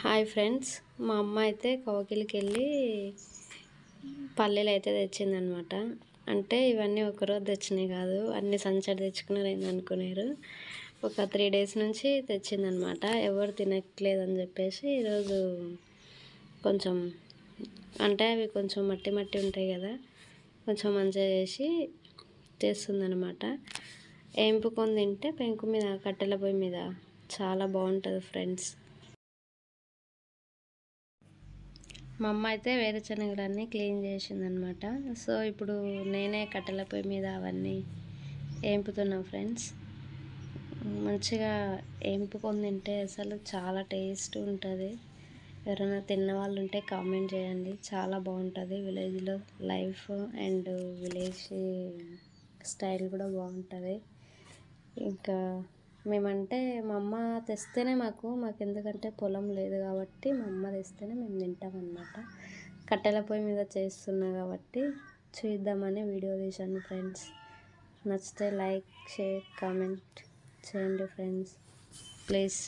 Hi friends, మా అమ్మ అయితే కౌగిలికి వెళ్ళి పల్లీలు అయితే తెచ్చిందనమాట. అంటే ఇవన్నీ ఒకరోజు తెచ్చినాయి కాదు, అన్ని సంచడి తెచ్చుకున్నారు అనుకున్నారు. ఒక 3 డేస్ నుంచి తెచ్చిందనమాట. ఎవరు తినట్లేదని చెప్పేసి ఈరోజు కొంచెం అంటే అవి కొంచెం మట్టి మట్టి ఉంటాయి కదా, కొంచెం మంచిగా చేసి చేస్తుందనమాట. ఏంపుకొని తింటే పెంకు మీద కట్టెల పొయ్యి మీద చాలా బాగుంటుంది ఫ్రెండ్స్. మా అమ్మ అయితే వేరుశనగలన్నీ క్లీన్ చేసిందనమాట. సో ఇప్పుడు నేనే కట్టెల పొయ్యి మీద అవన్నీ ఏంపుతున్నా ఫ్రెండ్స్. మంచిగా ఏంపుకొని తింటే అసలు చాలా టేస్ట్ ఉంటుంది. ఎవరైనా తిన్న వాళ్ళు ఉంటే కామెంట్ చేయండి. చాలా బాగుంటుంది. విలేజ్లో లైఫ్ అండ్ విలేజ్ స్టైల్ కూడా బాగుంటుంది. ఇంకా మేమంటే మా అమ్మ తెస్తేనే మాకు ఎందుకంటే పొలం లేదు కాబట్టి మా అమ్మ తెస్తేనే మేము తింటాం అన్నమాట. కట్టెల పొయ్యి మీద చేస్తున్నా కాబట్టి చూద్దామని వీడియో తీశాను ఫ్రెండ్స్. నచ్చితే లైక్, షేర్, కామెంట్ చేయండి ఫ్రెండ్స్ ప్లీజ్.